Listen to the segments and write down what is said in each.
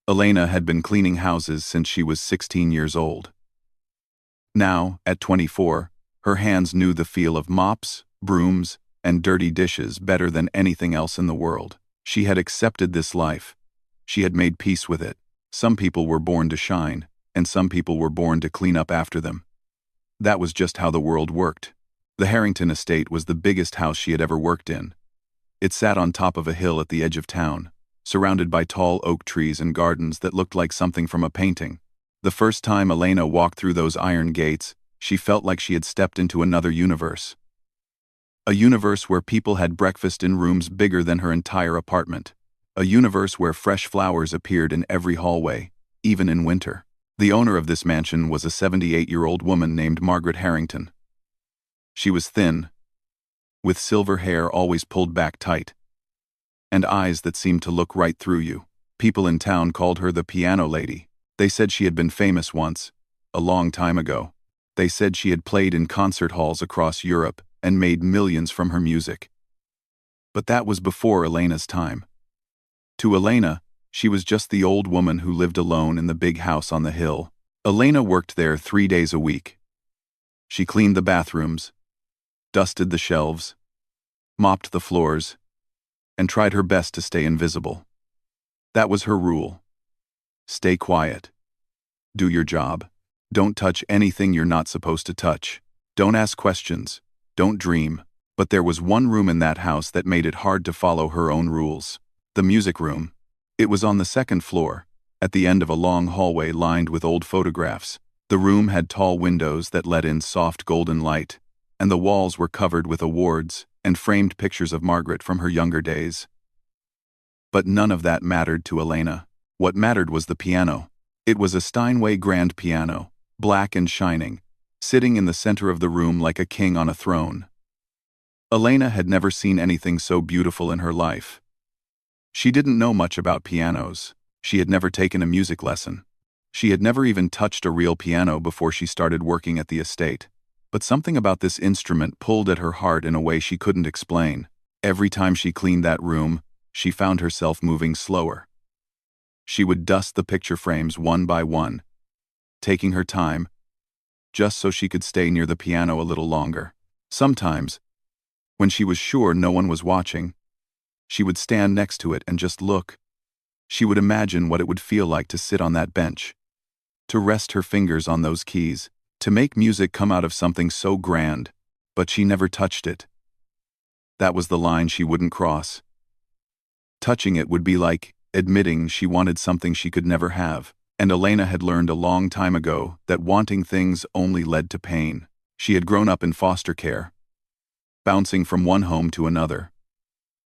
Elena had been cleaning houses since she was 16 years old. Now, at 24, her hands knew the feel of mops, brooms, and dirty dishes better than anything else in the world. She had accepted this life. She had made peace with it. Some people were born to shine, and some people were born to clean up after them. That was just how the world worked. The Harrington estate was the biggest house she had ever worked in. It sat on top of a hill at the edge of town, surrounded by tall oak trees and gardens that looked like something from a painting. The first time Elena walked through those iron gates, she felt like she had stepped into another universe. A universe where people had breakfast in rooms bigger than her entire apartment. A universe where fresh flowers appeared in every hallway, even in winter. The owner of this mansion was a 78-year-old woman named Margaret Harrington. She was thin, with silver hair always pulled back tight, and eyes that seemed to look right through you. People in town called her the piano lady. They said she had been famous once, a long time ago. They said she had played in concert halls across Europe and made millions from her music. But that was before Elena's time. To Elena, she was just the old woman who lived alone in the big house on the hill. Elena worked there 3 days a week. She cleaned the bathrooms, dusted the shelves, mopped the floors, and tried her best to stay invisible. That was her rule. Stay quiet. Do your job. Don't touch anything you're not supposed to touch. Don't ask questions. Don't dream. But there was one room in that house that made it hard to follow her own rules. The music room. It was on the second floor, at the end of a long hallway lined with old photographs. The room had tall windows that let in soft golden light, and the walls were covered with awards and framed pictures of Margaret from her younger days. But none of that mattered to Elena. What mattered was the piano. It was a Steinway grand piano, black and shining, sitting in the center of the room like a king on a throne. Elena had never seen anything so beautiful in her life. She didn't know much about pianos. She had never taken a music lesson. She had never even touched a real piano before she started working at the estate. But something about this instrument pulled at her heart in a way she couldn't explain. Every time she cleaned that room, she found herself moving slower. She would dust the picture frames one by one, taking her time, just so she could stay near the piano a little longer. Sometimes, when she was sure no one was watching, she would stand next to it and just look. She would imagine what it would feel like to sit on that bench, to rest her fingers on those keys, to make music come out of something so grand, but she never touched it. That was the line she wouldn't cross. Touching it would be like admitting she wanted something she could never have, and Elena had learned a long time ago that wanting things only led to pain. She had grown up in foster care, bouncing from one home to another.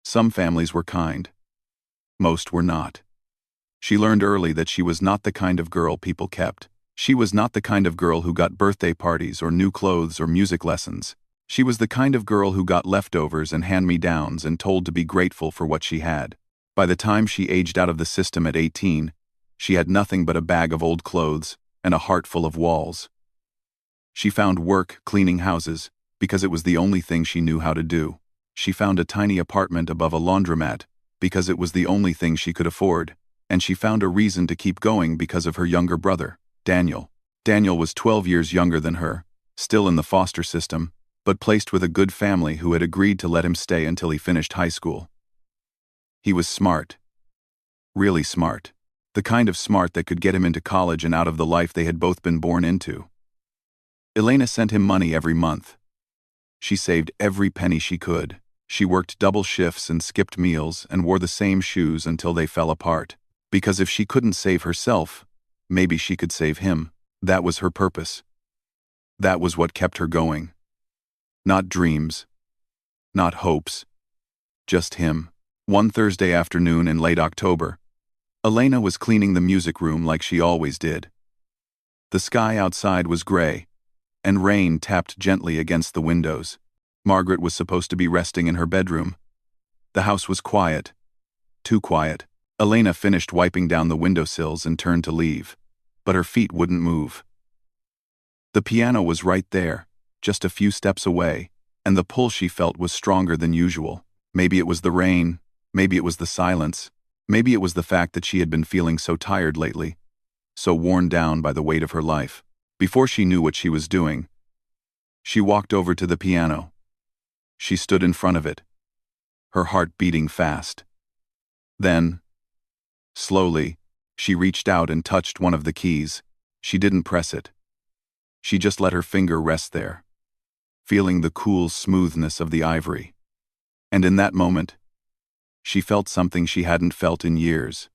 Some families were kind. Most were not. She learned early that she was not the kind of girl people kept. She was not the kind of girl who got birthday parties or new clothes or music lessons. She was the kind of girl who got leftovers and hand-me-downs and told to be grateful for what she had. By the time she aged out of the system at 18, she had nothing but a bag of old clothes and a heart full of walls. She found work cleaning houses because it was the only thing she knew how to do. She found a tiny apartment above a laundromat because it was the only thing she could afford, and she found a reason to keep going because of her younger brother, Daniel. Daniel was 12 years younger than her, still in the foster system, but placed with a good family who had agreed to let him stay until he finished high school. He was smart. Really smart. The kind of smart that could get him into college and out of the life they had both been born into. Elena sent him money every month. She saved every penny she could. She worked double shifts and skipped meals and wore the same shoes until they fell apart. Because if she couldn't save herself, maybe she could save him. That was her purpose. That was what kept her going. Not dreams. Not hopes. Just him. One Thursday afternoon in late October, Elena was cleaning the music room like she always did. The sky outside was gray, and rain tapped gently against the windows. Margaret was supposed to be resting in her bedroom. The house was quiet. Too quiet. Elena finished wiping down the windowsills and turned to leave, but her feet wouldn't move. The piano was right there, just a few steps away, and the pull she felt was stronger than usual. Maybe it was the rain, maybe it was the silence, Maybe it was the fact that she had been feeling so tired lately, so worn down by the weight of her life. Before she knew what she was doing, she walked over to the piano. She stood in front of it, her heart beating fast. Then, slowly, she reached out and touched one of the keys. She didn't press it. She just let her finger rest there, feeling the cool smoothness of the ivory. And in that moment, she felt something she hadn't felt in years.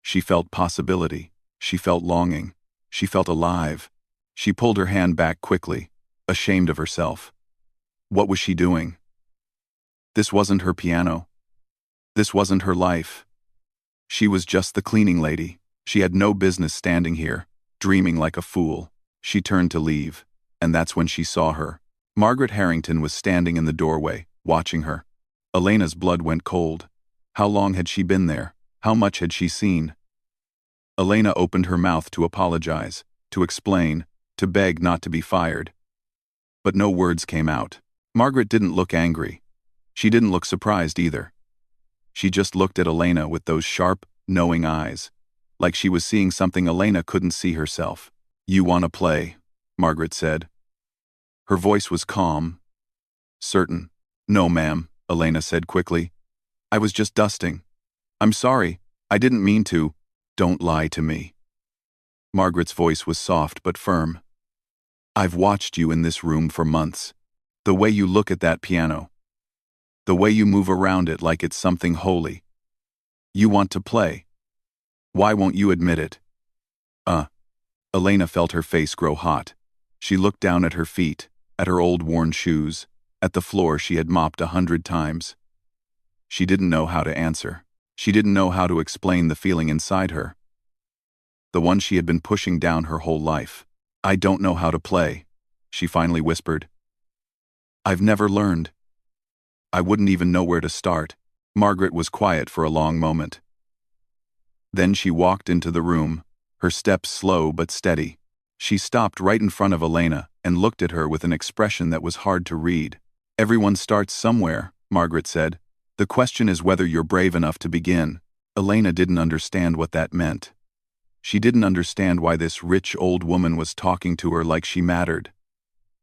She felt possibility. She felt longing. She felt alive. She pulled her hand back quickly, ashamed of herself. What was she doing? This wasn't her piano. This wasn't her life. She was just the cleaning lady. She had no business standing here, dreaming like a fool. She turned to leave, and that's when she saw her. Margaret Harrington was standing in the doorway, watching her. Elena's blood went cold. How long had she been there? How much had she seen? Elena opened her mouth to apologize, to explain, to beg not to be fired. But no words came out. Margaret didn't look angry. She didn't look surprised either. She just looked at Elena with those sharp, knowing eyes, like she was seeing something Elena couldn't see herself. "You want to play?" Margaret said. Her voice was calm, certain. "No, ma'am," Elena said quickly. "I was just dusting. I'm sorry. I didn't mean to." "Don't lie to me." Margaret's voice was soft but firm. "I've watched you in this room for months. The way you look at that piano. The way you move around it like it's something holy. You want to play. Why won't you admit it?" Elena felt her face grow hot. She looked down at her feet, at her old worn shoes, at the floor she had mopped 100 times. She didn't know how to answer. She didn't know how to explain the feeling inside her. The one she had been pushing down her whole life. "I don't know how to play," she finally whispered. "I've never learned. I wouldn't even know where to start." Margaret was quiet for a long moment. Then she walked into the room, her steps slow but steady. She stopped right in front of Elena and looked at her with an expression that was hard to read. "Everyone starts somewhere," Margaret said. "The question is whether you're brave enough to begin." Elena didn't understand what that meant. She didn't understand why this rich old woman was talking to her like she mattered.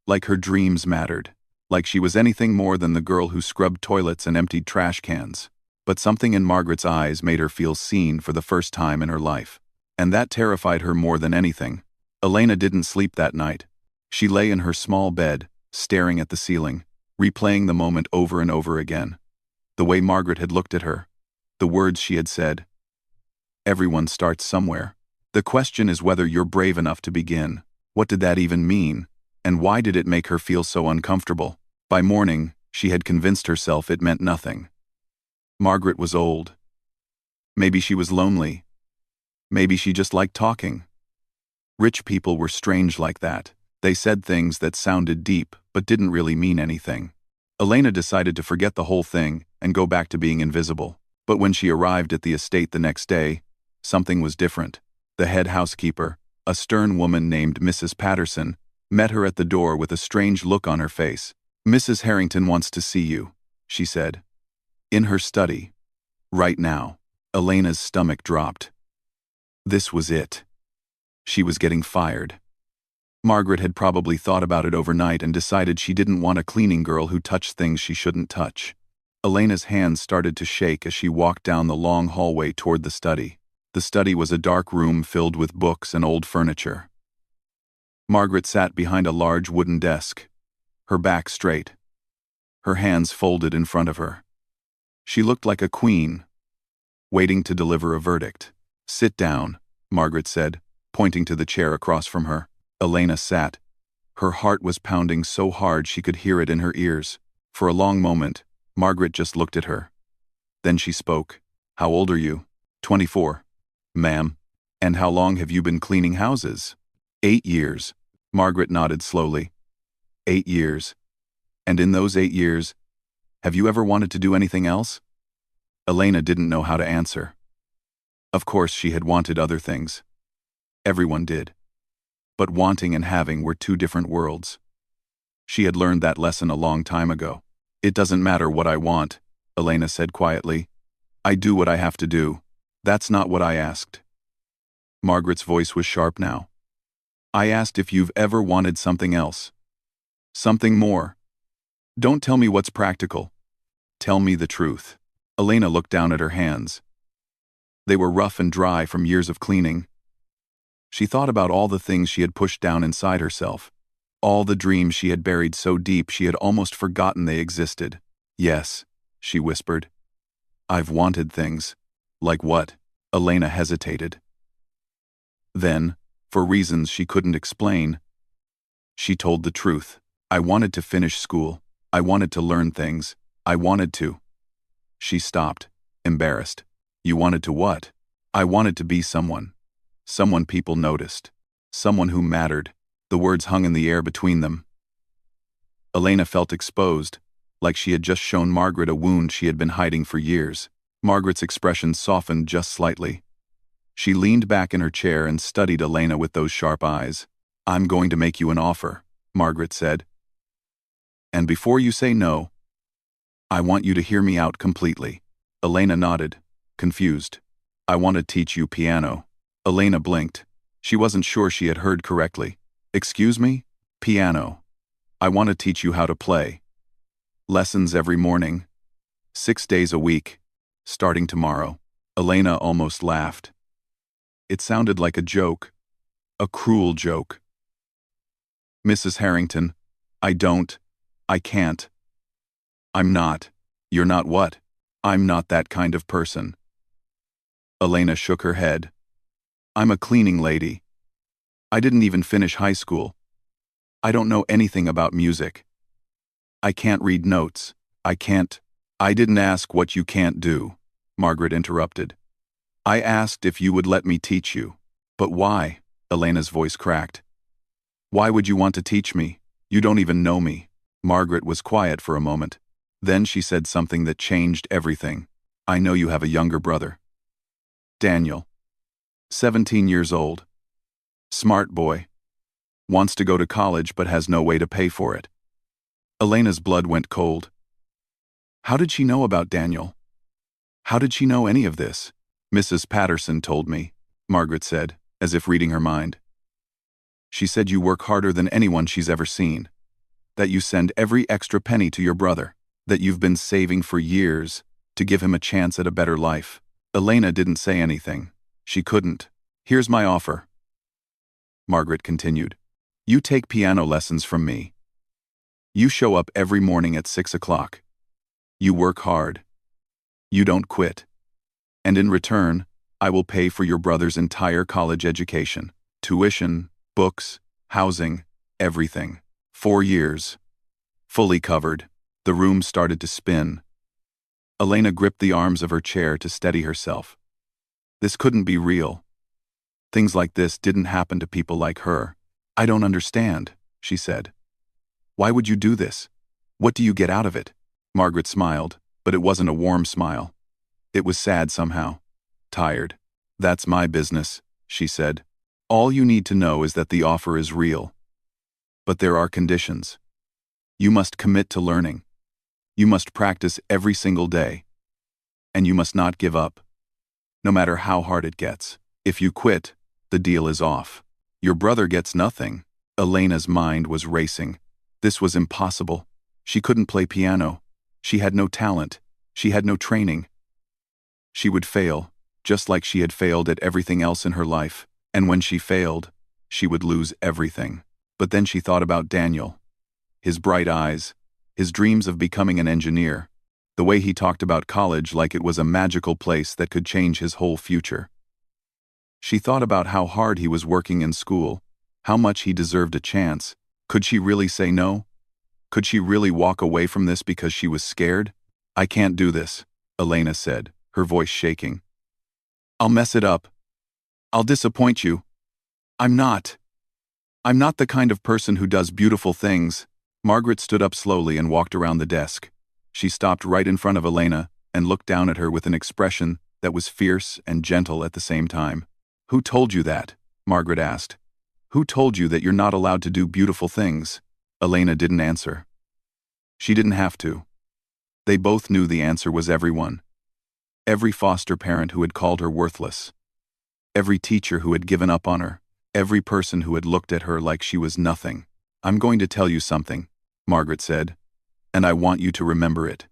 Like her dreams mattered. Like she was anything more than the girl who scrubbed toilets and emptied trash cans. But something in Margaret's eyes made her feel seen for the first time in her life. And that terrified her more than anything. Elena didn't sleep that night. She lay in her small bed, staring at the ceiling, replaying the moment over and over again. The way Margaret had looked at her. The words she had said. "Everyone starts somewhere. The question is whether you're brave enough to begin." What did that even mean? And why did it make her feel so uncomfortable? By morning, she had convinced herself it meant nothing. Margaret was old. Maybe she was lonely. Maybe she just liked talking. Rich people were strange like that. They said things that sounded deep but didn't really mean anything. Elena decided to forget the whole thing and go back to being invisible. But when she arrived at the estate the next day, something was different. The head housekeeper, a stern woman named Mrs. Patterson, met her at the door with a strange look on her face. "Mrs. Harrington wants to see you," she said. In her study. Right now. Elena's stomach dropped. This was it. She was getting fired. Margaret had probably thought about it overnight and decided she didn't want a cleaning girl who touched things she shouldn't touch. Elena's hands started to shake as she walked down the long hallway toward the study. The study was a dark room filled with books and old furniture. Margaret sat behind a large wooden desk, her back straight, her hands folded in front of her. She looked like a queen, waiting to deliver a verdict. "Sit down," Margaret said, pointing to the chair across from her. Elena sat. Her heart was pounding so hard she could hear it in her ears. For a long moment, Margaret just looked at her. Then she spoke. "How old are you?" 24. "Ma'am. And how long have you been cleaning houses?" 8 years. Margaret nodded slowly. 8 years. And in those 8 years, have you ever wanted to do anything else? Elena didn't know how to answer. Of course she had wanted other things. Everyone did. But wanting and having were two different worlds. She had learned that lesson a long time ago. "It doesn't matter what I want," Elena said quietly. "I do what I have to do." That's not what I asked. Margaret's voice was sharp now. I asked if you've ever wanted something else. Something more. Don't tell me what's practical. Tell me the truth. Elena looked down at her hands. They were rough and dry from years of cleaning. She thought about all the things she had pushed down inside herself. All the dreams she had buried so deep she had almost forgotten they existed. Yes, she whispered. I've wanted things. Like what? Elena hesitated. Then, for reasons she couldn't explain, she told the truth. I wanted to finish school. I wanted to learn things. I wanted to. She stopped, embarrassed. You wanted to what? I wanted to be someone. Someone people noticed. Someone who mattered. The words hung in the air between them. Elena felt exposed, like she had just shown Margaret a wound she had been hiding for years. Margaret's expression softened just slightly. She leaned back in her chair and studied Elena with those sharp eyes. I'm going to make you an offer, Margaret said. And before you say no, I want you to hear me out completely. Elena nodded, confused. I want to teach you piano. Elena blinked. She wasn't sure she had heard correctly. Excuse me? Piano. I want to teach you how to play. Lessons every morning. 6 days a week. Starting tomorrow. Elena almost laughed. It sounded like a joke. A cruel joke. Mrs. Harrington, I can't. I'm not. You're not what? I'm not that kind of person. Elena shook her head. I'm a cleaning lady. I didn't even finish high school. I don't know anything about music. I can't read notes. I didn't ask what you can't do, Margaret interrupted. I asked if you would let me teach you. But why? Elena's voice cracked. Why would you want to teach me? You don't even know me. Margaret was quiet for a moment. Then she said something that changed everything. I know you have a younger brother. Daniel. 17 years old. Smart boy. Wants to go to college but has no way to pay for it. Elena's blood went cold. How did she know about Daniel? How did she know any of this? Mrs. Patterson told me, Margaret said, as if reading her mind. She said you work harder than anyone she's ever seen. That you send every extra penny to your brother. That you've been saving for years to give him a chance at a better life. Elena didn't say anything. She couldn't. Here's my offer. Margaret continued. You take piano lessons from me. You show up every morning at 6 o'clock. You work hard. You don't quit. And in return, I will pay for your brother's entire college education. Tuition, books, housing, everything. 4 years. Fully covered. The room started to spin. Elena gripped the arms of her chair to steady herself. This couldn't be real. Things like this didn't happen to people like her. I don't understand, she said. Why would you do this? What do you get out of it? Margaret smiled, but it wasn't a warm smile. It was sad somehow. Tired. That's my business, she said. All you need to know is that the offer is real. But there are conditions. You must commit to learning. You must practice every single day. And you must not give up. No matter how hard it gets. If you quit, the deal is off. Your brother gets nothing. Elena's mind was racing. This was impossible. She couldn't play piano. She had no talent. She had no training. She would fail, just like she had failed at everything else in her life. And when she failed, she would lose everything. But then she thought about Daniel. His bright eyes, his dreams of becoming an engineer, the way he talked about college like it was a magical place that could change his whole future. She thought about how hard he was working in school, how much he deserved a chance. Could she really say no? Could she really walk away from this because she was scared? I can't do this, Elena said, her voice shaking. I'll mess it up. I'll disappoint you. I'm not the kind of person who does beautiful things. Margaret stood up slowly and walked around the desk. She stopped right in front of Elena and looked down at her with an expression that was fierce and gentle at the same time. Who told you that? Margaret asked. Who told you that you're not allowed to do beautiful things? Elena didn't answer. She didn't have to. They both knew the answer was everyone. Every foster parent who had called her worthless. Every teacher who had given up on her. Every person who had looked at her like she was nothing. "I'm going to tell you something," Margaret said, "and I want you to remember it.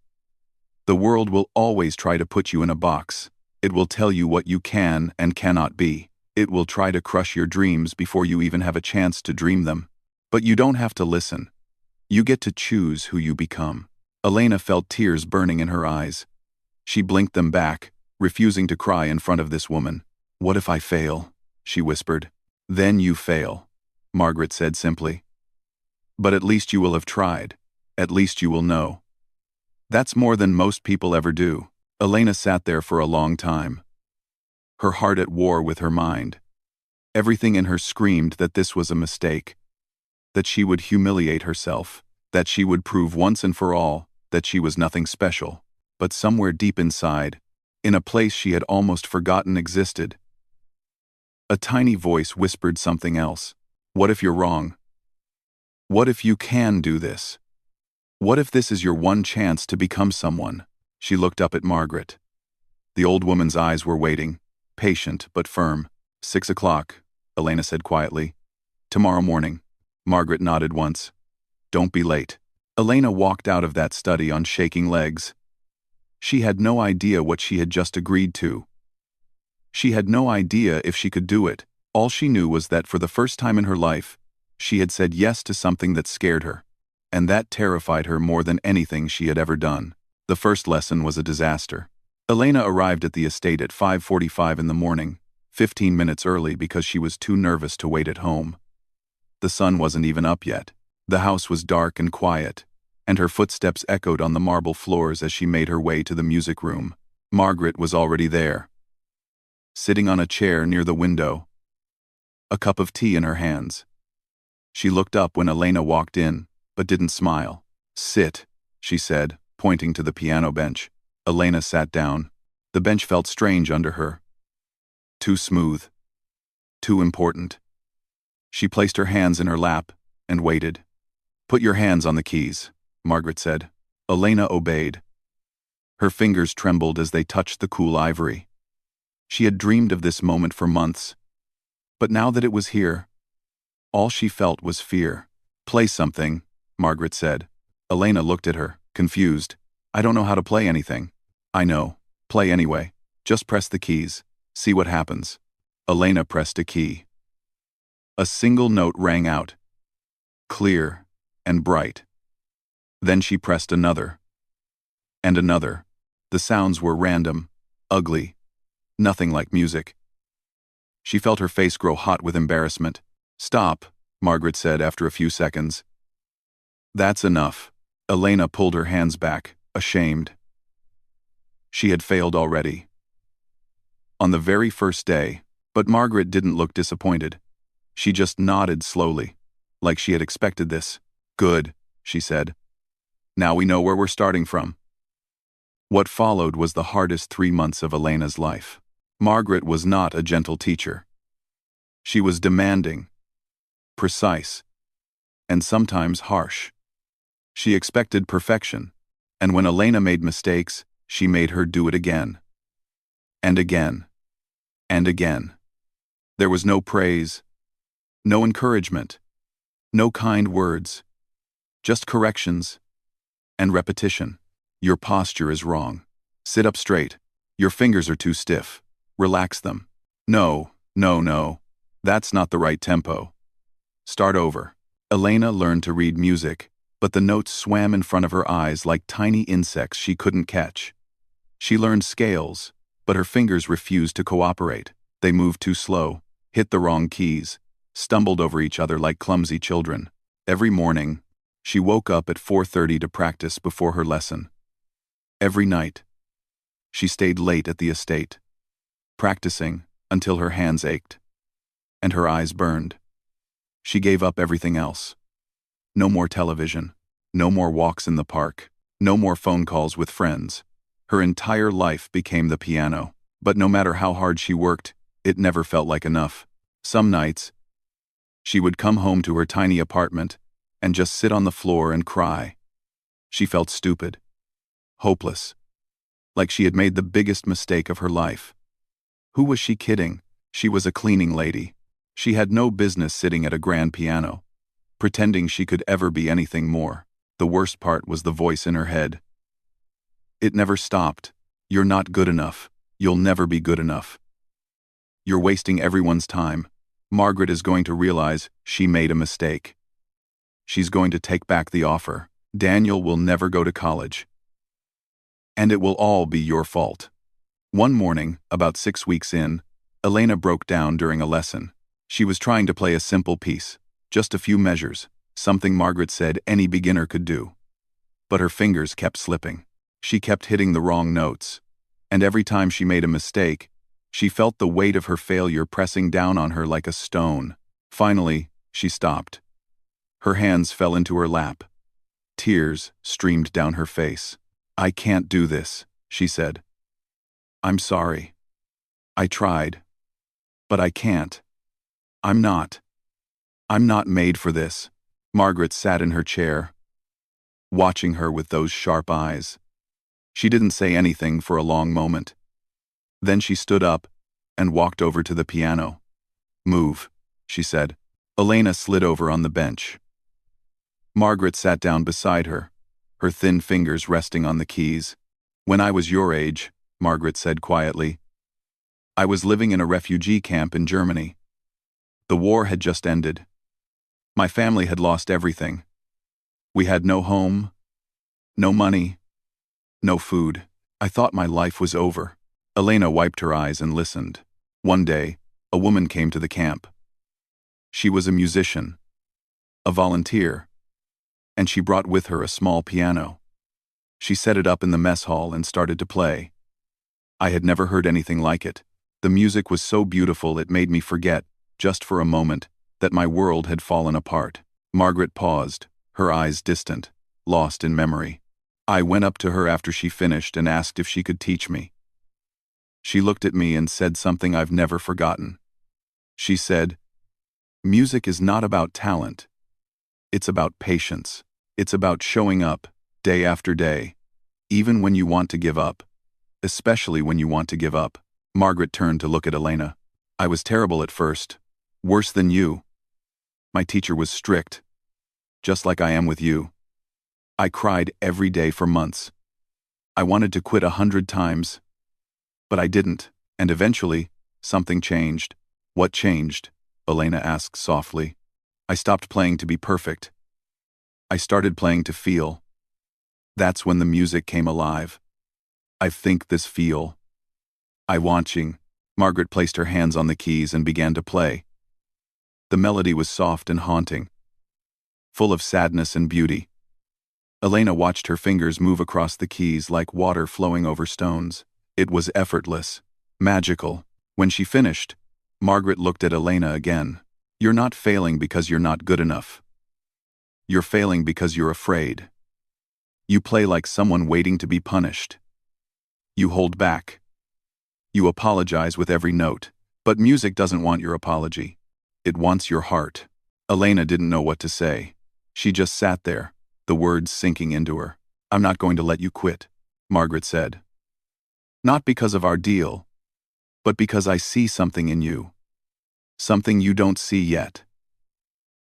The world will always try to put you in a box. It will tell you what you can and cannot be. It will try to crush your dreams before you even have a chance to dream them. But you don't have to listen. You get to choose who you become." Elena felt tears burning in her eyes. She blinked them back, refusing to cry in front of this woman. "What if I fail?" she whispered. "Then you fail," Margaret said simply. "But at least you will have tried. At least you will know." That's more than most people ever do. Elena sat there for a long time, her heart at war with her mind. Everything in her screamed that this was a mistake, that she would humiliate herself, that she would prove once and for all that she was nothing special. But somewhere deep inside, in a place she had almost forgotten existed, a tiny voice whispered something else. "What if you're wrong? What if you can do this? What if this is your one chance to become someone?" She looked up at Margaret. The old woman's eyes were waiting, patient but firm. 6 o'clock, Elena said quietly. "Tomorrow morning." Margaret nodded once. "Don't be late." Elena walked out of that study on shaking legs. She had no idea what she had just agreed to. She had no idea if she could do it. All she knew was that for the first time in her life, she had said yes to something that scared her, and that terrified her more than anything she had ever done. The first lesson was a disaster. Elena arrived at the estate at 5:45 in the morning, 15 minutes early because she was too nervous to wait at home. The sun wasn't even up yet. The house was dark and quiet, and her footsteps echoed on the marble floors as she made her way to the music room. Margaret was already there, sitting on a chair near the window, a cup of tea in her hands. She looked up when Elena walked in, but didn't smile. "Sit," she said, pointing to the piano bench. Elena sat down. The bench felt strange under her. Too smooth. Too important. She placed her hands in her lap and waited. "Put your hands on the keys," Margaret said. Elena obeyed. Her fingers trembled as they touched the cool ivory. She had dreamed of this moment for months, but now that it was here, all she felt was fear. "Play something," Margaret said. Elena looked at her, confused. "I don't know how to play anything." "I know. Play anyway. Just press the keys. See what happens." Elena pressed a key. A single note rang out, clear and bright. Then she pressed another. And another. The sounds were random, ugly, nothing like music. She felt her face grow hot with embarrassment. "Stop," Margaret said after a few seconds. "That's enough." Elena pulled her hands back, ashamed. She had failed already. On the very first day, but Margaret didn't look disappointed. She just nodded slowly, like she had expected this. "Good," she said. "Now we know where we're starting from." What followed was the hardest 3 months of Elena's life. Margaret was not a gentle teacher. She was demanding, precise, and sometimes harsh. She expected perfection, and when Elena made mistakes, she made her do it again. And again. And again. There was no praise, no encouragement, no kind words, just corrections and repetition. "Your posture is wrong. Sit up straight. Your fingers are too stiff. Relax them. No, no, no. That's not the right tempo. Start over." Elena learned to read music, but the notes swam in front of her eyes like tiny insects she couldn't catch. She learned scales, but her fingers refused to cooperate. They moved too slow, hit the wrong keys, stumbled over each other like clumsy children. Every morning, she woke up at 4:30 to practice before her lesson. Every night, she stayed late at the estate, practicing until her hands ached and her eyes burned. She gave up everything else. No more television, no more walks in the park, no more phone calls with friends. Her entire life became the piano, but no matter how hard she worked, it never felt like enough. Some nights, she would come home to her tiny apartment and just sit on the floor and cry. She felt stupid, hopeless, like she had made the biggest mistake of her life. Who was she kidding? She was a cleaning lady. She had no business sitting at a grand piano, pretending she could ever be anything more. The worst part was the voice in her head. It never stopped. You're not good enough. You'll never be good enough. You're wasting everyone's time. Margaret is going to realize she made a mistake. She's going to take back the offer. Daniel will never go to college. And it will all be your fault. One morning, about 6 weeks in, Elena broke down during a lesson. She was trying to play a simple piece, just a few measures, something Margaret said any beginner could do. But her fingers kept slipping. She kept hitting the wrong notes. And every time she made a mistake, she felt the weight of her failure pressing down on her like a stone. Finally, she stopped. Her hands fell into her lap. Tears streamed down her face. "I can't do this," she said. "I'm sorry. I tried. But I can't. I'm not made for this." Margaret sat in her chair, watching her with those sharp eyes. She didn't say anything for a long moment. Then she stood up and walked over to the piano. "Move," she said. Elena slid over on the bench. Margaret sat down beside her, her thin fingers resting on the keys. "When I was your age," Margaret said quietly, "I was living in a refugee camp in Germany. The war had just ended. My family had lost everything. We had no home, no money, no food. I thought my life was over." Elena wiped her eyes and listened. One day, a woman came to the camp. She was a musician, a volunteer, and she brought with her a small piano. She set it up in the mess hall and started to play. I had never heard anything like it. The music was so beautiful it made me forget, just for a moment, that my world had fallen apart. Margaret paused, her eyes distant, lost in memory. I went up to her after she finished and asked if she could teach me. She looked at me and said something I've never forgotten. She said, "Music is not about talent. It's about patience. It's about showing up, day after day, even when you want to give up. Especially when you want to give up." Margaret turned to look at Elena. "I was terrible at first. Worse than you. My teacher was strict, just like I am with you. I cried every day for months. I wanted to quit 100 times. But I didn't, and eventually, something changed." "What changed?" Elena asked softly. "I stopped playing to be perfect. I started playing to feel. That's when the music came alive. I think this feel. I watching." Margaret placed her hands on the keys and began to play. The melody was soft and haunting, full of sadness and beauty. Elena watched her fingers move across the keys like water flowing over stones. It was effortless, magical. When she finished, Margaret looked at Elena again. "You're not failing because you're not good enough. You're failing because you're afraid. You play like someone waiting to be punished. You hold back. You apologize with every note. But music doesn't want your apology. It wants your heart." Elena didn't know what to say. She just sat there, the words sinking into her. "I'm not going to let you quit," Margaret said. "Not because of our deal, but because I see something in you. Something you don't see yet.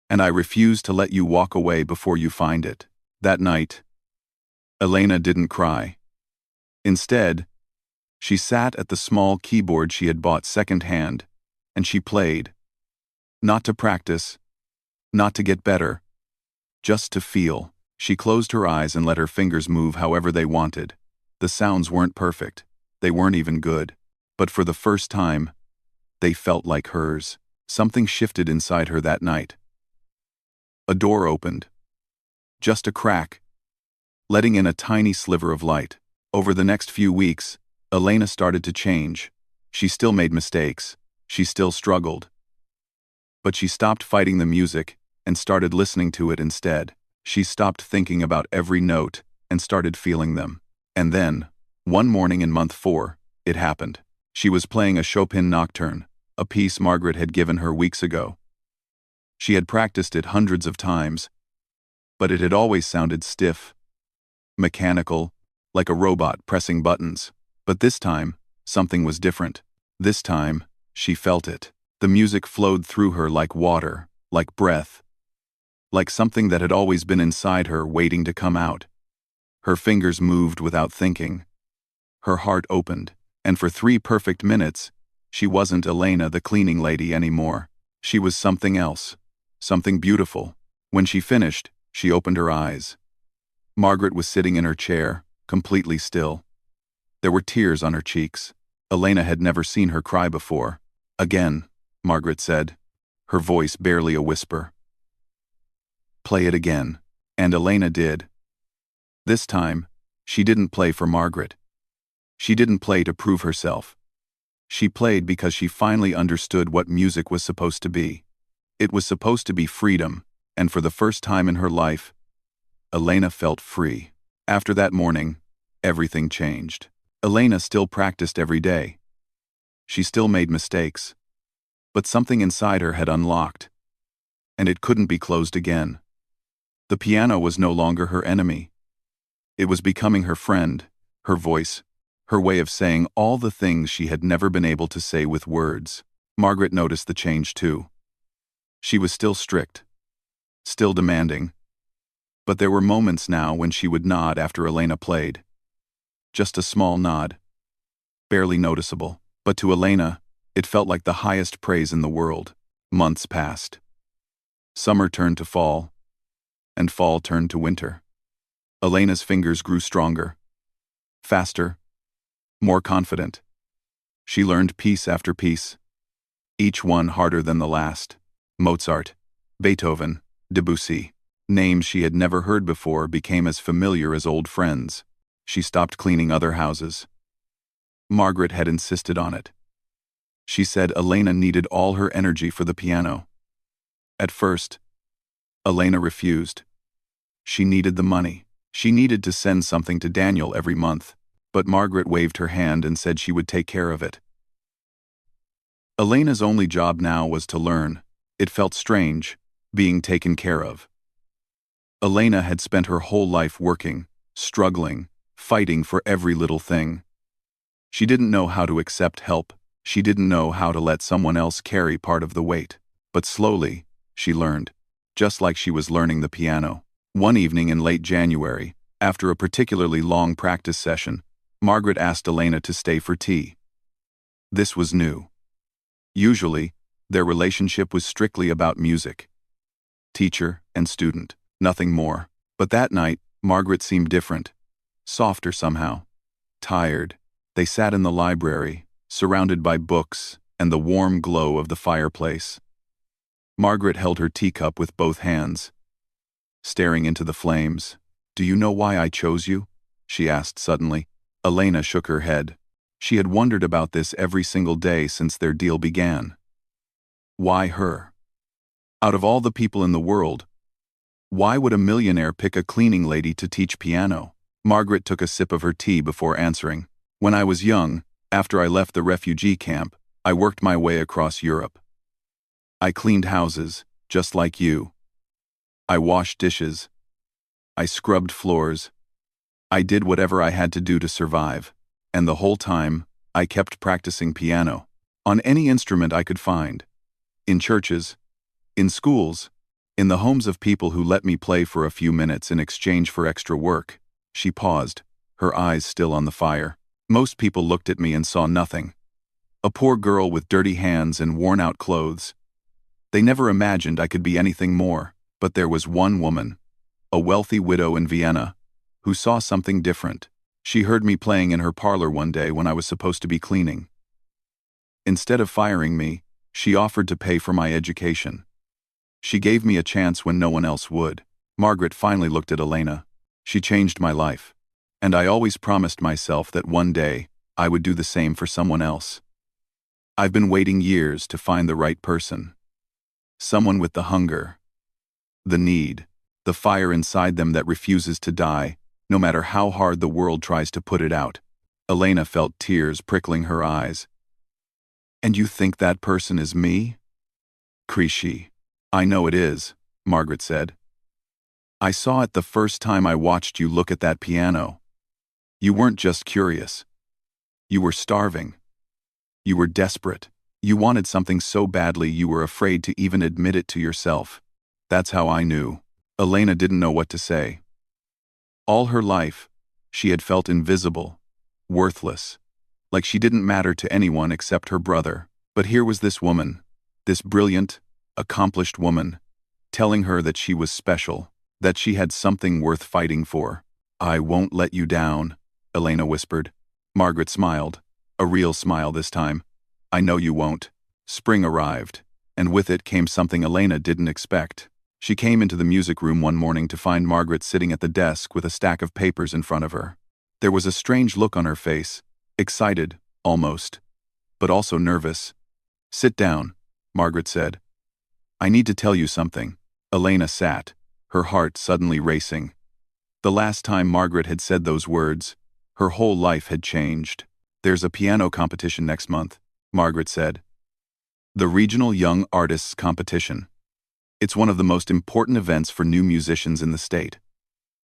And I refuse to let you walk away before you find it." That night, Elena didn't cry. Instead, she sat at the small keyboard she had bought secondhand, and she played. Not to practice, not to get better, just to feel. She closed her eyes and let her fingers move however they wanted. The sounds weren't perfect. They weren't even good. But for the first time, they felt like hers. Something shifted inside her that night. A door opened. Just a crack, letting in a tiny sliver of light. Over the next few weeks, Elena started to change. She still made mistakes. She still struggled. But she stopped fighting the music and started listening to it instead. She stopped thinking about every note and started feeling them. And then, one morning in month 4, it happened. She was playing a Chopin nocturne, a piece Margaret had given her weeks ago. She had practiced it hundreds of times, but it had always sounded stiff, mechanical, like a robot pressing buttons. But this time, something was different. This time, she felt it. The music flowed through her like water, like breath, like something that had always been inside her waiting to come out. Her fingers moved without thinking. Her heart opened, and for 3 perfect minutes, she wasn't Elena the cleaning lady anymore. She was something else, something beautiful. When she finished, she opened her eyes. Margaret was sitting in her chair, completely still. There were tears on her cheeks. Elena had never seen her cry before. "Again," Margaret said, her voice barely a whisper. "Play it again." And Elena did. This time, she didn't play for Margaret. She didn't play to prove herself. She played because she finally understood what music was supposed to be. It was supposed to be freedom, and for the first time in her life, Elena felt free. After that morning, everything changed. Elena still practiced every day. She still made mistakes. But something inside her had unlocked, and it couldn't be closed again. The piano was no longer her enemy. It was becoming her friend, her voice, her way of saying all the things she had never been able to say with words. Margaret noticed the change too. She was still strict, still demanding, but there were moments now when she would nod after Elena played. Just a small nod, barely noticeable, but to Elena, it felt like the highest praise in the world. Months passed. Summer turned to fall, and fall turned to winter. Elena's fingers grew stronger, faster, more confident. She learned piece after piece, each one harder than the last. Mozart, Beethoven, Debussy. Names she had never heard before became as familiar as old friends. She stopped cleaning other houses. Margaret had insisted on it. She said Elena needed all her energy for the piano. At first, Elena refused. She needed the money. She needed to send something to Daniel every month, but Margaret waved her hand and said she would take care of it. Elena's only job now was to learn. It felt strange, being taken care of. Elena had spent her whole life working, struggling, fighting for every little thing. She didn't know how to accept help. She didn't know how to let someone else carry part of the weight. But slowly, she learned, just like she was learning the piano. One evening in late January, after a particularly long practice session, Margaret asked Elena to stay for tea. This was new. Usually, their relationship was strictly about music. Teacher and student, nothing more. But that night, Margaret seemed different. Softer somehow. Tired. They sat in the library, surrounded by books and the warm glow of the fireplace. Margaret held her teacup with both hands, staring into the flames. "Do you know why I chose you?" she asked suddenly. Elena shook her head. She had wondered about this every single day since their deal began. Why her? Out of all the people in the world, why would a millionaire pick a cleaning lady to teach piano? Margaret took a sip of her tea before answering. "When I was young, after I left the refugee camp, I worked my way across Europe. I cleaned houses, just like you. I washed dishes. I scrubbed floors. I did whatever I had to do to survive. And the whole time, I kept practicing piano. On any instrument I could find. In churches. In schools. In the homes of people who let me play for a few minutes in exchange for extra work." She paused, her eyes still on the fire. "Most people looked at me and saw nothing. A poor girl with dirty hands and worn-out clothes. They never imagined I could be anything more. But there was one woman, a wealthy widow in Vienna, who saw something different. She heard me playing in her parlor one day when I was supposed to be cleaning. Instead of firing me, she offered to pay for my education. She gave me a chance when no one else would." Margaret finally looked at Elena. "She changed my life. And I always promised myself that one day, I would do the same for someone else. I've been waiting years to find the right person. Someone with the hunger, the need, the fire inside them that refuses to die, no matter how hard the world tries to put it out." Elena felt tears prickling her eyes. "And you think that person is me?" "Krishi." "I know it is," Margaret said. "I saw it the first time I watched you look at that piano. You weren't just curious. You were starving. You were desperate. You wanted something so badly you were afraid to even admit it to yourself. That's how I knew. Elena didn't know what to say. All her life, she had felt invisible, worthless, like she didn't matter to anyone except her brother. But here was this woman, this brilliant, accomplished woman, telling her that she was special, that she had something worth fighting for. "I won't let you down," Elena whispered. Margaret smiled, a real smile this time. "I know you won't." Spring arrived, and with it came something Elena didn't expect. She came into the music room one morning to find Margaret sitting at the desk with a stack of papers in front of her. There was a strange look on her face, excited, almost, but also nervous. "Sit down," Margaret said. "I need to tell you something." Elena sat, her heart suddenly racing. The last time Margaret had said those words, her whole life had changed. "There's a piano competition next month," Margaret said. "The Regional Young Artists Competition. It's one of the most important events for new musicians in the state.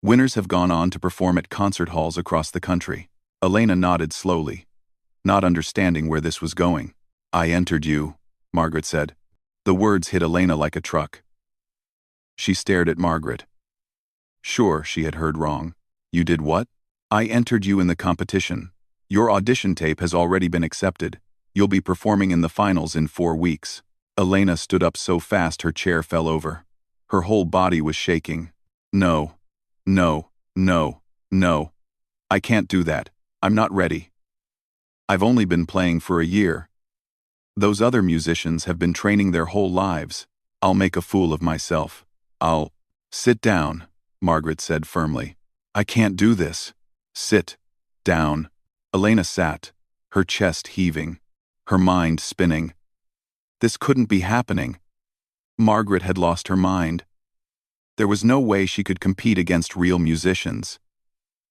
Winners have gone on to perform at concert halls across the country." Elena nodded slowly, not understanding where this was going. "I entered you," Margaret said. The words hit Elena like a truck. She stared at Margaret. Sure, she had heard wrong. "You did what?" "I entered you in the competition. Your audition tape has already been accepted. You'll be performing in the finals in 4 weeks." Elena stood up so fast her chair fell over. Her whole body was shaking. "No, no, no, no. I can't do that. I'm not ready. I've only been playing for a year. Those other musicians have been training their whole lives. I'll make a fool of myself. I'll—" "Sit down," Margaret said firmly. "I can't do this." "Sit down." Elena sat, her chest heaving, her mind spinning. This couldn't be happening. Margaret had lost her mind. There was no way she could compete against real musicians.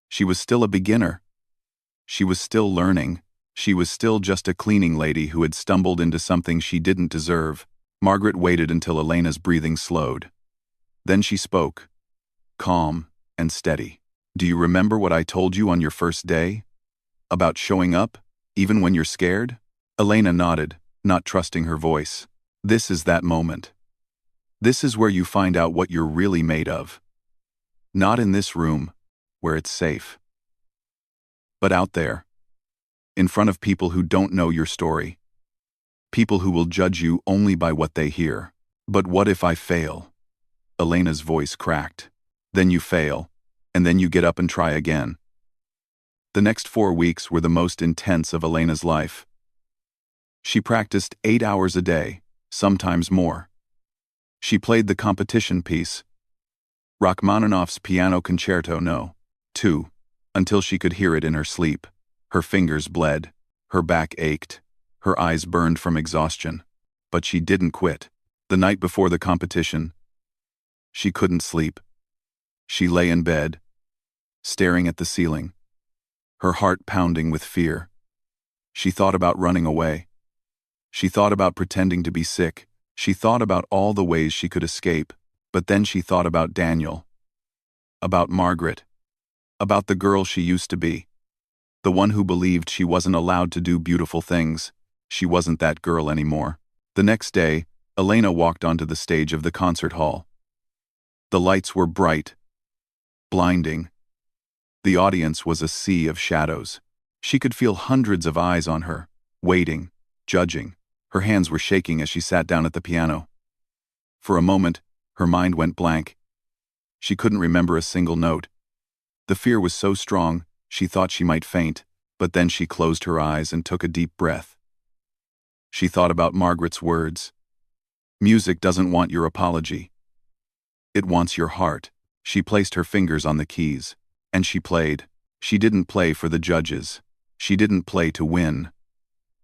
She was still a beginner. She was still learning. She was still just a cleaning lady who had stumbled into something she didn't deserve. Margaret waited until Elena's breathing slowed. Then she spoke, calm and steady. "Do you remember what I told you on your first day? About showing up, even when you're scared?" Elena nodded, not trusting her voice. "This is that moment. This is where you find out what you're really made of. Not in this room, where it's safe, but out there, in front of people who don't know your story. People who will judge you only by what they hear." "But what if I fail?" Elena's voice cracked. "Then you fail, and then you get up and try again." The next 4 weeks were the most intense of Elena's life. She practiced 8 hours a day, sometimes more. She played the competition piece, Rachmaninoff's Piano Concerto No. 2, until she could hear it in her sleep. Her fingers bled, her back ached, her eyes burned from exhaustion. But she didn't quit. The night before the competition, she couldn't sleep. She lay in bed, staring at the ceiling, her heart pounding with fear. She thought about running away. She thought about pretending to be sick. She thought about all the ways she could escape. But then she thought about Daniel, about Margaret, about the girl she used to be, the one who believed she wasn't allowed to do beautiful things. She wasn't that girl anymore. The next day, Elena walked onto the stage of the concert hall. The lights were bright, blinding. The audience was a sea of shadows. She could feel hundreds of eyes on her, waiting, judging. Her hands were shaking as she sat down at the piano. For a moment, her mind went blank. She couldn't remember a single note. The fear was so strong, she thought she might faint, but then she closed her eyes and took a deep breath. She thought about Margaret's words. "Music doesn't want your apology. It wants your heart." She placed her fingers on the keys, and she played. She didn't play for the judges. She didn't play to win.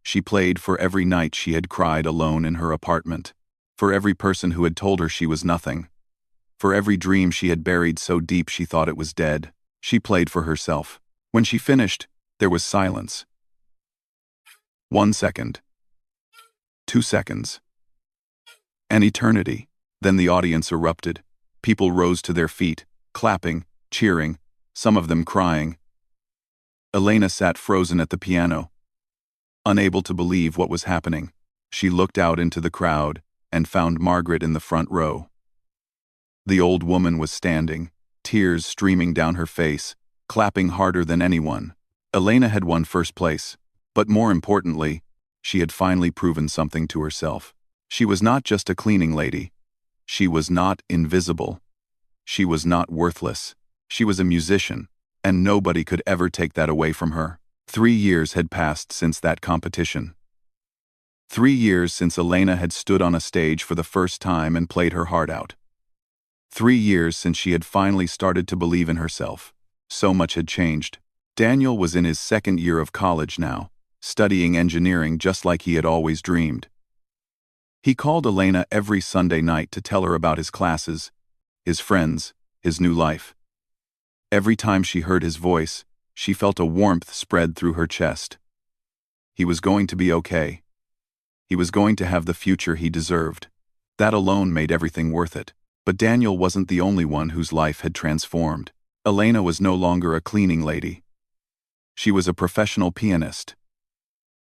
She played for every night she had cried alone in her apartment, for every person who had told her she was nothing, for every dream she had buried so deep she thought it was dead. She played for herself. When she finished, there was silence. 1 second. 2 seconds. An eternity. Then the audience erupted. People rose to their feet, clapping, cheering, some of them crying. Elena sat frozen at the piano, unable to believe what was happening. She looked out into the crowd and found Margaret in the front row. The old woman was standing, tears streaming down her face, clapping harder than anyone. Elena had won first place, but more importantly, she had finally proven something to herself. She was not just a cleaning lady. She was not invisible. She was not worthless. She was a musician, and nobody could ever take that away from her. 3 years had passed since that competition. 3 years since Elena had stood on a stage for the first time and played her heart out. 3 years since she had finally started to believe in herself. So much had changed. Daniel was in his second year of college now, studying engineering just like he had always dreamed. He called Elena every Sunday night to tell her about his classes, his friends, his new life. Every time she heard his voice, she felt a warmth spread through her chest. He was going to be okay. He was going to have the future he deserved. That alone made everything worth it. But Daniel wasn't the only one whose life had transformed. Elena was no longer a cleaning lady. She was a professional pianist.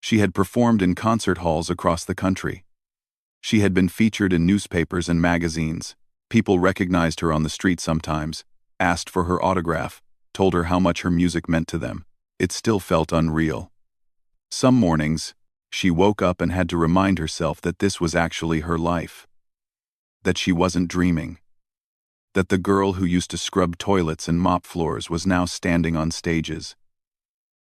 She had performed in concert halls across the country. She had been featured in newspapers and magazines. People recognized her on the street sometimes, asked for her autograph, told her how much her music meant to them. It still felt unreal. Some mornings, she woke up and had to remind herself that this was actually her life. That she wasn't dreaming. That the girl who used to scrub toilets and mop floors was now standing on stages,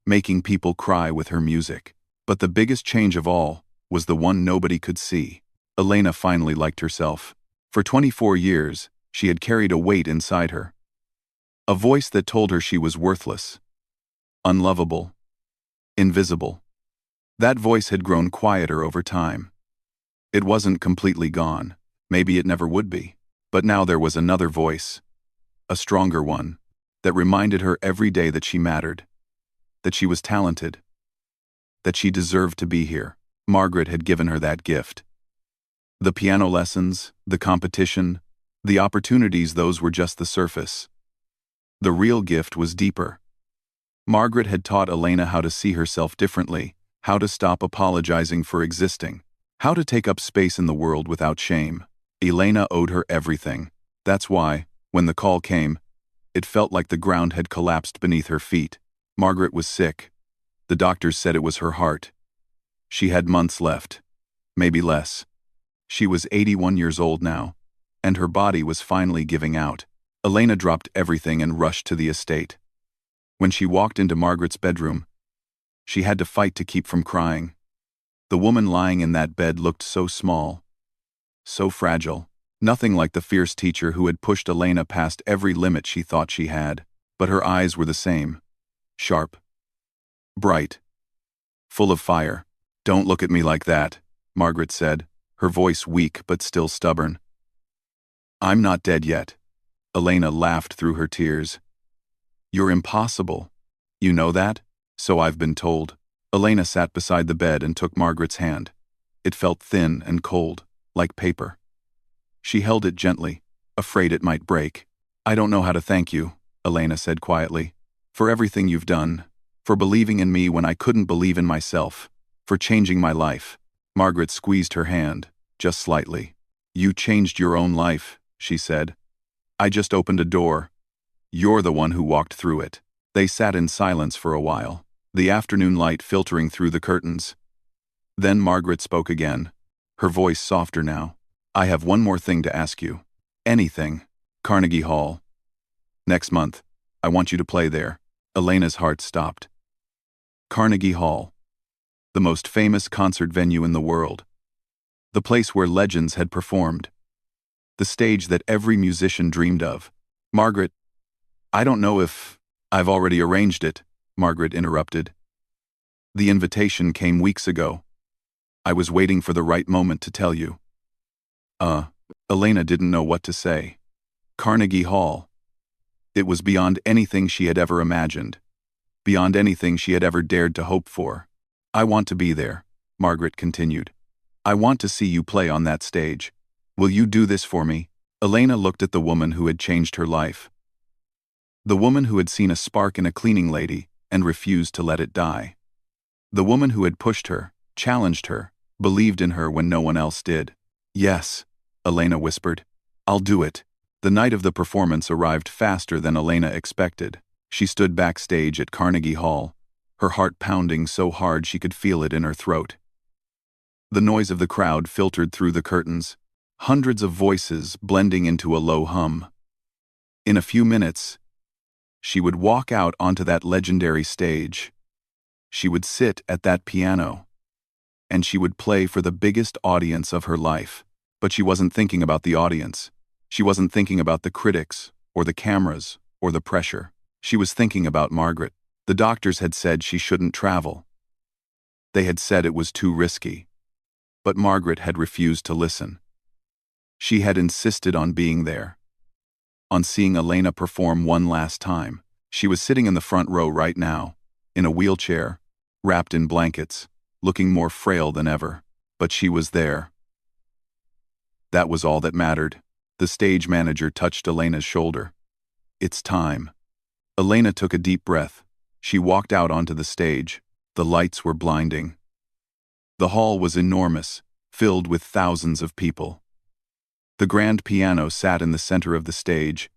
making people cry with her music. But the biggest change of all was the one nobody could see. Elena finally liked herself. For 24 years, she had carried a weight inside her. A voice that told her she was worthless, unlovable, invisible. That voice had grown quieter over time. It wasn't completely gone. Maybe it never would be. But now there was another voice, a stronger one, that reminded her every day that she mattered, that she was talented, that she deserved to be here. Margaret had given her that gift. The piano lessons, the competition, the opportunities, those were just the surface. The real gift was deeper. Margaret had taught Elena how to see herself differently, how to stop apologizing for existing, how to take up space in the world without shame. Elena owed her everything. That's why, when the call came, it felt like the ground had collapsed beneath her feet. Margaret was sick. The doctors said it was her heart. She had months left, maybe less. She was 81 years old now, and her body was finally giving out. Elena dropped everything and rushed to the estate. When she walked into Margaret's bedroom, she had to fight to keep from crying. The woman lying in that bed looked so small, so fragile, nothing like the fierce teacher who had pushed Elena past every limit she thought she had. But her eyes were the same, sharp, bright, full of fire. "Don't look at me like that," Margaret said, her voice weak but still stubborn. "I'm not dead yet." Elena laughed through her tears. "You're impossible. You know that?" "So I've been told." Elena sat beside the bed and took Margaret's hand. It felt thin and cold, like paper. She held it gently, afraid it might break. "I don't know how to thank you," Elena said quietly, "for everything you've done, for believing in me when I couldn't believe in myself, for changing my life." Margaret squeezed her hand, just slightly. "You changed your own life," she said. "I just opened a door. You're the one who walked through it." They sat in silence for a while, the afternoon light filtering through the curtains. Then Margaret spoke again, her voice softer now. "I have one more thing to ask you. Anything. Carnegie Hall. Next month. I want you to play there." Elena's heart stopped. Carnegie Hall. The most famous concert venue in the world. The place where legends had performed. The stage that every musician dreamed of. "Margaret, I don't know if I've already arranged it," Margaret interrupted. "The invitation came weeks ago. I was waiting for the right moment to tell you." Elena didn't know what to say. Carnegie Hall. It was beyond anything she had ever imagined, beyond anything she had ever dared to hope for. "I want to be there," Margaret continued. "I want to see you play on that stage. Will you do this for me?" Elena looked at the woman who had changed her life. The woman who had seen a spark in a cleaning lady, and refused to let it die. The woman who had pushed her, challenged her, believed in her when no one else did. "Yes," Elena whispered. "I'll do it." The night of the performance arrived faster than Elena expected. She stood backstage at Carnegie Hall, her heart pounding so hard she could feel it in her throat. The noise of the crowd filtered through the curtains, hundreds of voices blending into a low hum. In a few minutes, she would walk out onto that legendary stage. She would sit at that piano, and she would play for the biggest audience of her life. But she wasn't thinking about the audience. She wasn't thinking about the critics, or the cameras, or the pressure. She was thinking about Margaret. The doctors had said she shouldn't travel. They had said it was too risky. But Margaret had refused to listen. She had insisted on being there, on seeing Elena perform one last time. She was sitting in the front row right now, in a wheelchair, wrapped in blankets, looking more frail than ever. But she was there. That was all that mattered. The stage manager touched Elena's shoulder. "It's time." Elena took a deep breath. She walked out onto the stage. The lights were blinding. The hall was enormous, filled with thousands of people. The grand piano sat in the center of the stage,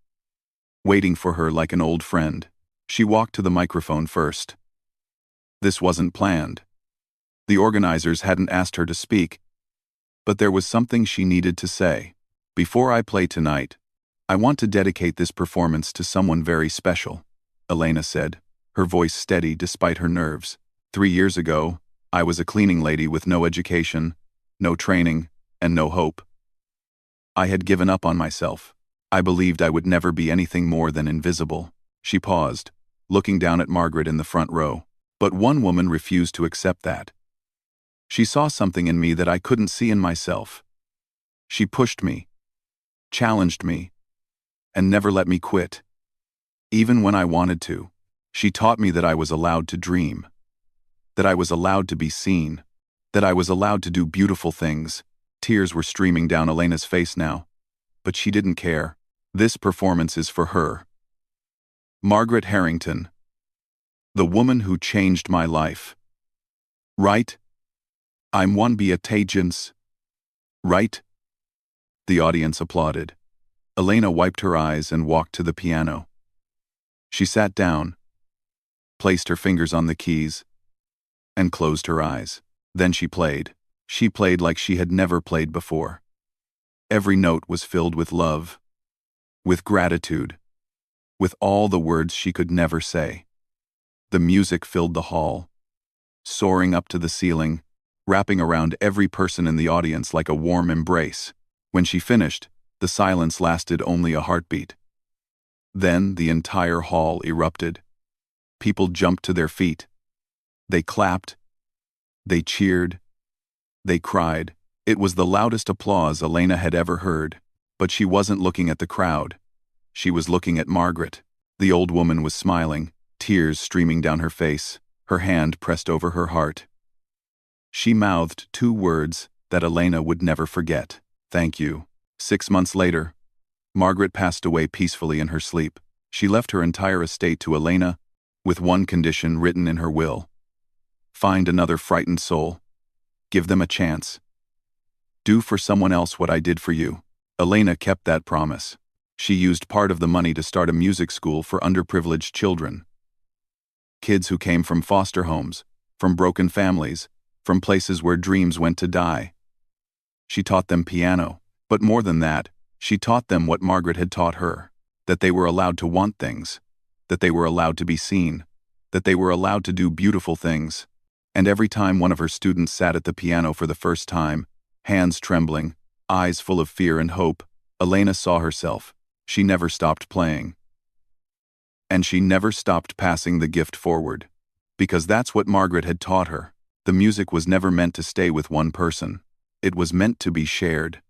waiting for her like an old friend. She walked to the microphone first. This wasn't planned. The organizers hadn't asked her to speak, but there was something she needed to say. "Before I play tonight, I want to dedicate this performance to someone very special," Elena said, her voice steady despite her nerves. 3 years ago, I was a cleaning lady with no education, no training, and no hope. I had given up on myself. I believed I would never be anything more than invisible. She paused, looking down at Margaret in the front row. But one woman refused to accept that. She saw something in me that I couldn't see in myself. She pushed me, challenged me, and never let me quit. Even when I wanted to, she taught me that I was allowed to dream, that I was allowed to be seen, that I was allowed to do beautiful things. Tears were streaming down Elena's face now, but she didn't care. This performance is for her. Margaret Harrington, the woman who changed my life. Right? I'm one Beatagents. Right? The audience applauded. Elena wiped her eyes and walked to the piano. She sat down, placed her fingers on the keys, and closed her eyes. Then she played. She played like she had never played before. Every note was filled with love, with gratitude, with all the words she could never say. The music filled the hall, soaring up to the ceiling, wrapping around every person in the audience like a warm embrace. When she finished, the silence lasted only a heartbeat. Then the entire hall erupted. People jumped to their feet. They clapped. They cheered. They cried. It was the loudest applause Elena had ever heard. But she wasn't looking at the crowd. She was looking at Margaret. The old woman was smiling, tears streaming down her face, her hand pressed over her heart. She mouthed 2 words that Elena would never forget: "Thank you." 6 months later, Margaret passed away peacefully in her sleep. She left her entire estate to Elena, with one condition written in her will: find another frightened soul. Give them a chance. Do for someone else what I did for you. Elena kept that promise. She used part of the money to start a music school for underprivileged children. Kids who came from foster homes, from broken families, from places where dreams went to die. She taught them piano, but more than that, she taught them what Margaret had taught her: that they were allowed to want things, that they were allowed to be seen, that they were allowed to do beautiful things. And every time one of her students sat at the piano for the first time, hands trembling, eyes full of fear and hope, Elena saw herself. She never stopped playing. And she never stopped passing the gift forward. Because that's what Margaret had taught her. The music was never meant to stay with one person. It was meant to be shared.